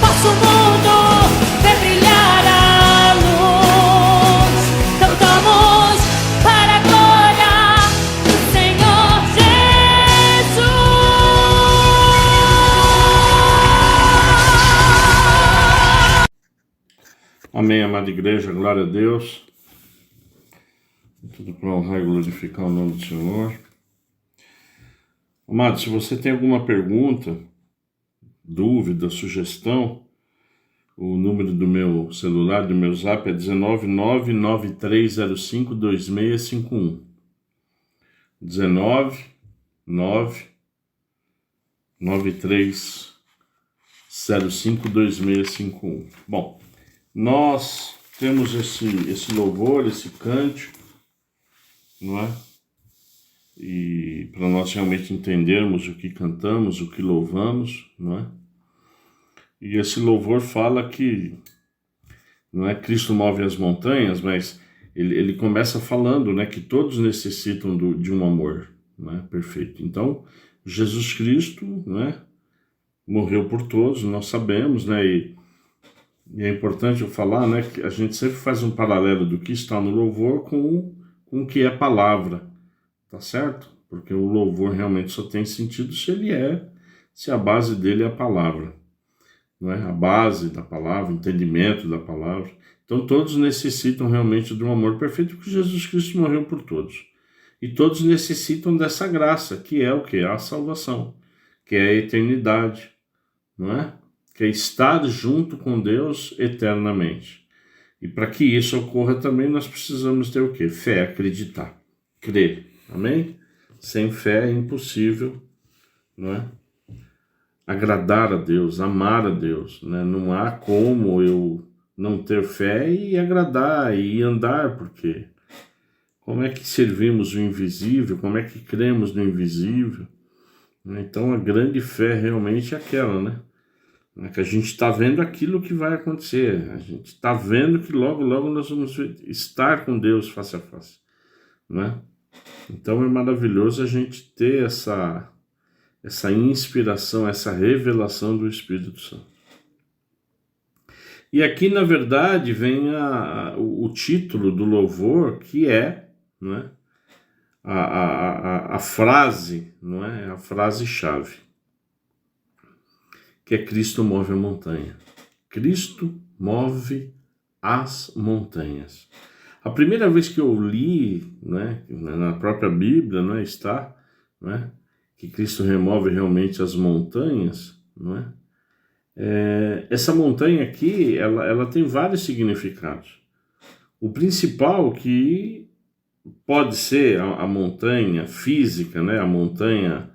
[SPEAKER 3] faça o mundo ver brilhar a luz. Cantamos para a glória do Senhor Jesus.
[SPEAKER 2] Amém, amada igreja, glória a Deus. Tudo para honrar e glorificar o nome do Senhor. Amado, se você tem alguma pergunta, dúvida, sugestão, O número do meu celular, do meu zap é 19993052651. 19993052651. Bom, nós temos esse louvor, esse cântico, não é? E para nós realmente entendermos o que cantamos, o que louvamos, não é? E esse louvor fala que não é Cristo move as montanhas, mas ele começa falando, né, que todos necessitam de um amor, né, perfeito. Então, Jesus Cristo, né, morreu por todos, nós sabemos, né, e é importante eu falar, né, que a gente sempre faz um paralelo do que está no louvor com o que é a palavra, tá certo? Porque o louvor realmente só tem sentido se a base dele é a palavra. Não é? A base da palavra, o entendimento da palavra. Então todos necessitam realmente de um amor perfeito, porque Jesus Cristo morreu por todos. E todos necessitam dessa graça, que é o quê? A salvação, que é a eternidade, não é? Que é estar junto com Deus eternamente. E para que isso ocorra também, nós precisamos ter o quê? Fé, acreditar, crer. Amém? Sem fé é impossível, não é? Agradar a Deus, amar a Deus, né? Não há como eu não ter fé e agradar e andar, porque como é que servimos o invisível, como é que cremos no invisível? Então a grande fé realmente é aquela, né? É que a gente está vendo aquilo que vai acontecer, a gente está vendo que logo, logo nós vamos estar com Deus face a face, né? Então é maravilhoso a gente ter essa inspiração, essa revelação do Espírito Santo. E aqui, na verdade, vem o título do louvor, que é, né, a frase, não é? A frase-chave, que é Cristo move a montanha. Cristo move as montanhas. A primeira vez que eu li, né, na própria Bíblia, né, está, né, que Cristo remove realmente as montanhas, não é? Essa montanha aqui, ela tem vários significados. O principal que pode ser a montanha física, né? A montanha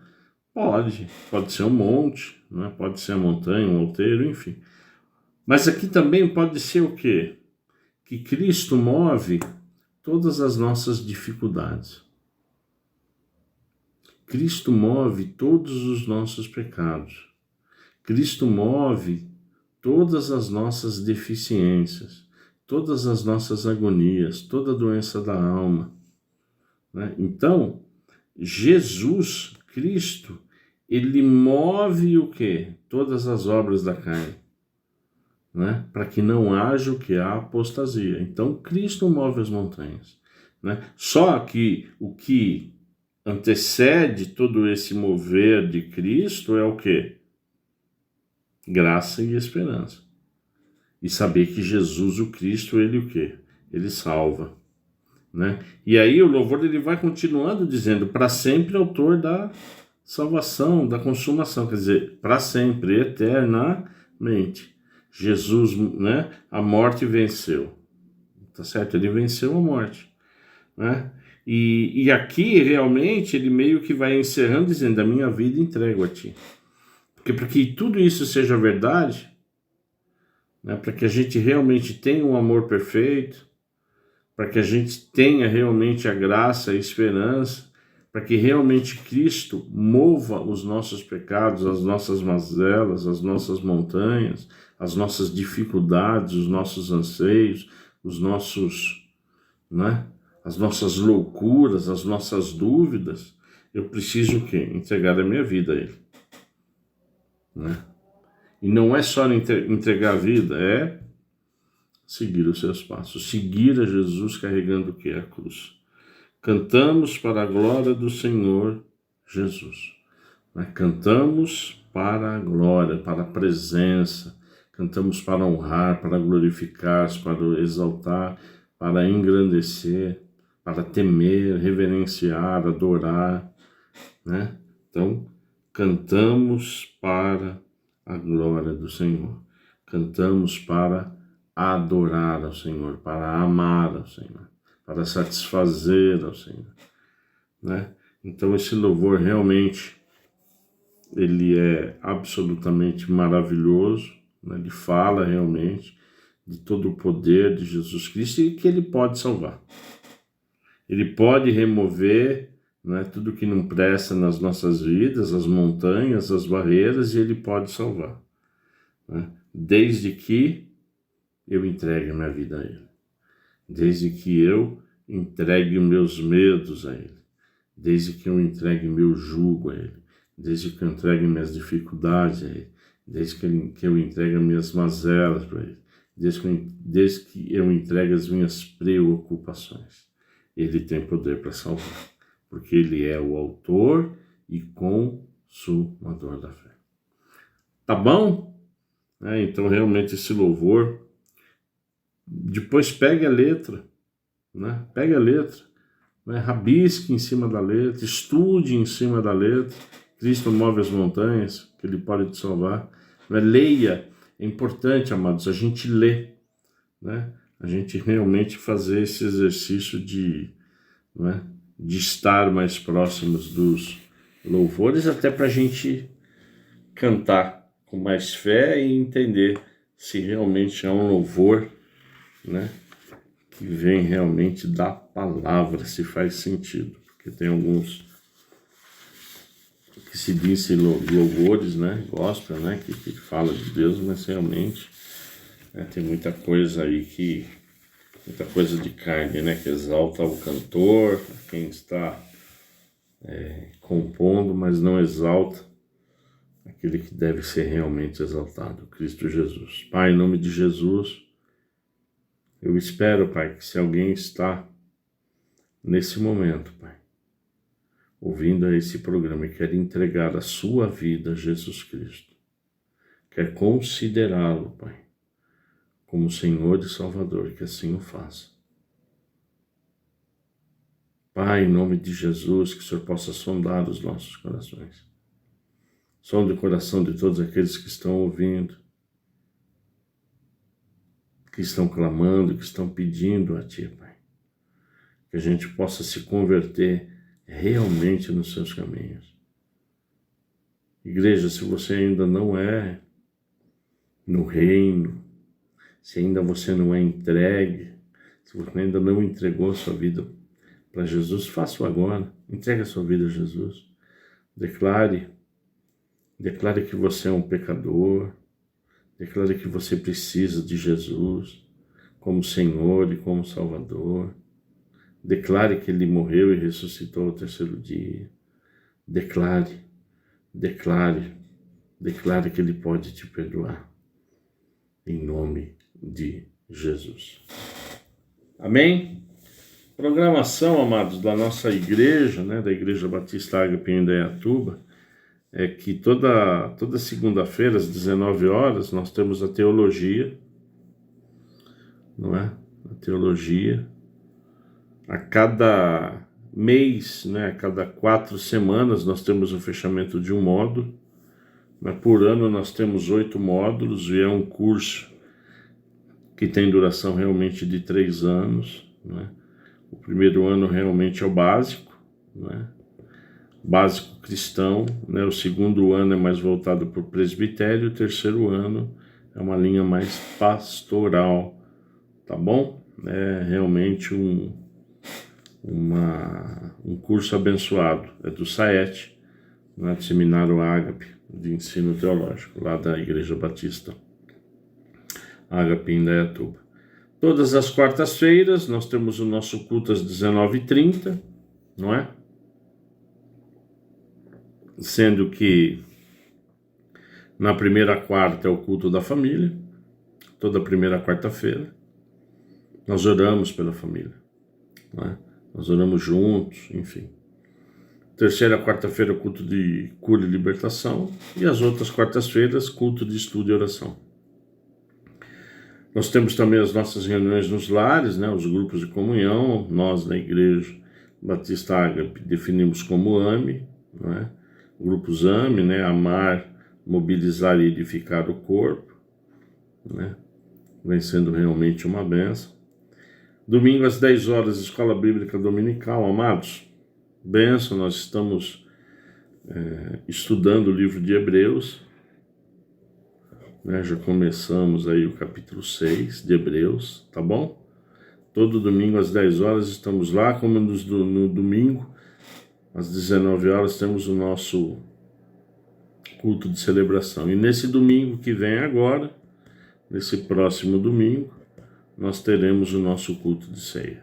[SPEAKER 2] pode ser um monte, né? Pode ser a montanha, um outeiro, enfim. Mas aqui também pode ser o quê? Que Cristo move todas as nossas dificuldades. Cristo move todos os nossos pecados. Cristo move todas as nossas deficiências, todas as nossas agonias, toda a doença da alma, né? Então, Jesus Cristo, ele move o quê? Todas as obras da carne, né? Para que não haja o que? A apostasia. Então, Cristo move as montanhas, né? Só que o que antecede todo esse mover de Cristo é o quê? Graça e esperança. E saber que Jesus, o Cristo, ele o quê? Ele salva, né? E aí o louvor ele vai continuando dizendo, para sempre autor da salvação, da consumação, quer dizer, para sempre, eternamente. Jesus, né? A morte venceu, tá certo? Ele venceu a morte, né? E aqui realmente ele meio que vai encerrando dizendo, a minha vida entrego a ti. Porque para que tudo isso seja verdade, né, para que a gente realmente tenha um amor perfeito, para que a gente tenha realmente a graça e a esperança, para que realmente Cristo mova os nossos pecados, as nossas mazelas, as nossas montanhas, as nossas dificuldades, os nossos anseios, os nossos, né, as nossas loucuras, as nossas dúvidas, eu preciso o quê? Entregar a minha vida a Ele, né? E não é só entregar a vida, é seguir os seus passos, seguir a Jesus carregando o que? A cruz. Cantamos para a glória do Senhor Jesus, né? Cantamos para a glória, para a presença, cantamos para honrar, para glorificar, para exaltar, para engrandecer, para temer, reverenciar, adorar, né? Então, cantamos para a glória do Senhor. cantamos para adorar ao Senhor, para amar ao Senhor, para satisfazer ao Senhor, né? Então esse louvor realmente, ele é absolutamente maravilhoso, né? Ele fala realmente de todo o poder de Jesus Cristo e que Ele pode salvar. Ele pode remover, né, tudo que não presta nas nossas vidas, as montanhas, as barreiras, e Ele pode salvar, né? Desde que eu entregue a minha vida a Ele, desde que eu entregue os meus medos a Ele, desde que eu entregue meu jugo a Ele, desde que eu entregue minhas dificuldades a Ele, desde que eu entregue as minhas mazelas para Ele, desde que eu entregue as minhas preocupações. Ele tem poder para salvar, porque Ele é o autor e consumador da fé. Tá bom? Então realmente esse louvor, depois pegue a letra, né? Pegue a letra, né? Rabisque em cima da letra, estude em cima da letra. Cristo move as montanhas, que Ele pode te salvar. Leia, é importante, amados, a gente ler, né? A gente realmente fazer esse exercício de, né, de estar mais próximos dos louvores, até para a gente cantar com mais fé e entender se realmente é um louvor, né, que vem realmente da palavra, se faz sentido, porque tem alguns que se dizem louvores, né, gospel, né, que fala de Deus, mas realmente tem muita coisa aí muita coisa de carne, né, que exalta o cantor, quem está compondo, mas não exalta aquele que deve ser realmente exaltado, Cristo Jesus. Pai, em nome de Jesus, eu espero, Pai, que se alguém está nesse momento, Pai, ouvindo esse programa e quer entregar a sua vida a Jesus Cristo, quer considerá-lo, Pai, como Senhor e Salvador, que assim o faça. Pai, em nome de Jesus, que o Senhor possa sondar os nossos corações. Sonde o coração de todos aqueles que estão ouvindo, que estão clamando, que estão pedindo a Ti, Pai. Que a gente possa se converter realmente nos seus caminhos. Igreja, se você ainda não é no reino, se ainda você não é entregue, se você ainda não entregou a sua vida para Jesus, faça-o agora. Entregue a sua vida a Jesus. Declare que você é um pecador. Declare que você precisa de Jesus como Senhor e como Salvador. Declare que Ele morreu e ressuscitou ao terceiro dia. Declare que Ele pode te perdoar. Em nome de Jesus. Amém? Programação, amados, da nossa igreja, né, da Igreja Batista Ágape em Indaiatuba, é que toda segunda-feira, às 19 horas, nós temos a teologia, não é? A teologia. A cada mês, né, a cada 4 semanas, nós temos o fechamento de um módulo. Mas por ano nós temos 8 módulos e é um curso que tem duração realmente de 3 anos, né? O primeiro ano realmente é o básico, né? Básico cristão, né? O segundo ano é mais voltado para o presbitério, o terceiro ano é uma linha mais pastoral, tá bom? É realmente um curso abençoado, é do SAET, né? Do Seminário Ágape de Ensino Teológico, lá da Igreja Batista Ágape em Indaiatuba. Todas as quartas-feiras nós temos o nosso culto às 19h30, não é? Sendo que na primeira quarta é o culto da família, toda primeira quarta-feira. Nós oramos pela família, não é? Nós oramos juntos, enfim. Terceira quarta-feira, culto de cura e libertação. E as outras quartas-feiras, culto de estudo e oração. Nós temos também as nossas reuniões nos lares, né, os grupos de comunhão. Nós, na Igreja Batista Ágape, definimos como AME, né? Grupos AME, né, amar, mobilizar e edificar o corpo. né? Vem sendo realmente uma bênção. Domingo às 10 horas, Escola Bíblica Dominical, amados. Bênção, nós estamos estudando o livro de Hebreus, né? Já começamos aí o capítulo 6 de Hebreus, tá bom? Todo domingo às 10 horas estamos lá, como no domingo, às 19 horas temos o nosso culto de celebração. E nesse domingo que vem agora, nesse próximo domingo, nós teremos o nosso culto de ceia.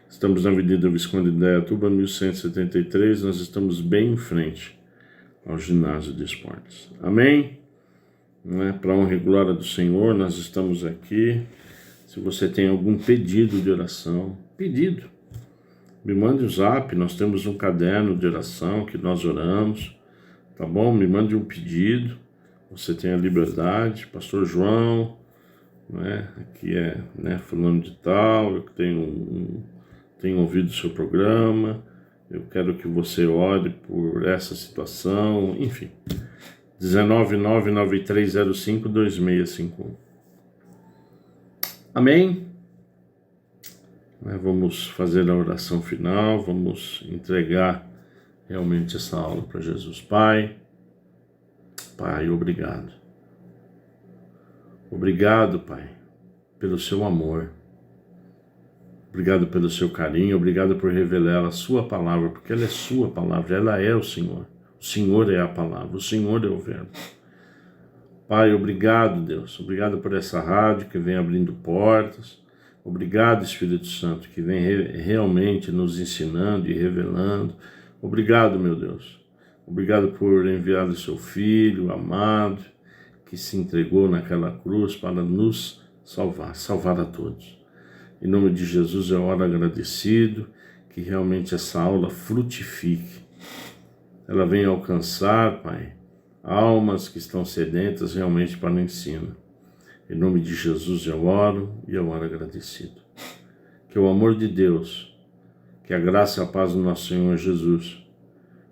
[SPEAKER 2] Estamos na Avenida Visconde de Indaiatuba, 1173, nós estamos bem em frente ao ginásio de esportes. Amém? Para a honra e glória do Senhor, nós estamos aqui. Se você tem algum pedido de oração, me mande um zap, nós temos um caderno de oração que nós oramos, tá bom? Me mande um pedido, você tem a liberdade. Pastor João, aqui fulano de tal, eu tenho ouvido o seu programa, eu quero que você ore por essa situação, enfim. 19993052651. Amém? Vamos fazer a oração final, vamos entregar realmente essa aula para Jesus. Pai, obrigado. Obrigado, Pai, pelo seu amor. Obrigado pelo seu carinho, obrigado por revelar a sua palavra, porque ela é sua palavra, ela é o Senhor. O Senhor é a palavra, o Senhor é o verbo. Pai, obrigado, Deus. Obrigado por essa rádio que vem abrindo portas. Obrigado, Espírito Santo, que vem realmente nos ensinando e revelando. Obrigado, meu Deus. Obrigado por enviar o seu Filho amado, que se entregou naquela cruz para nos salvar a todos. Em nome de Jesus, eu oro agradecido que realmente essa aula frutifique. Ela venha alcançar, Pai, almas que estão sedentas realmente para o ensino. Em nome de Jesus eu oro e eu oro agradecido. Que o amor de Deus, que a graça e a paz do nosso Senhor Jesus,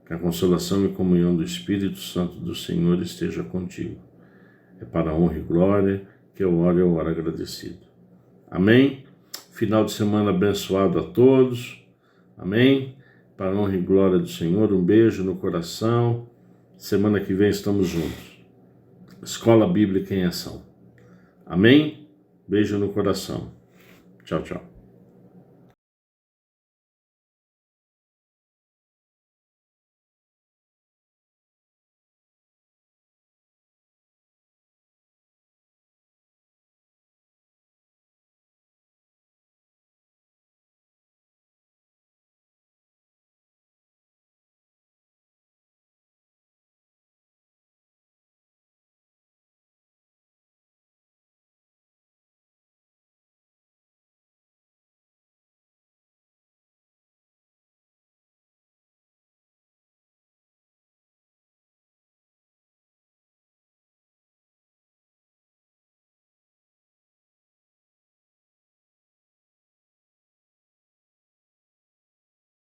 [SPEAKER 2] que a consolação e comunhão do Espírito Santo do Senhor esteja contigo. É para a honra e glória que eu oro agradecido. Amém? Final de semana abençoado a todos. Amém? Para a honra e glória do Senhor, um beijo no coração. Semana que vem estamos juntos. Escola Bíblica em Ação. Amém? Beijo no coração. Tchau, tchau.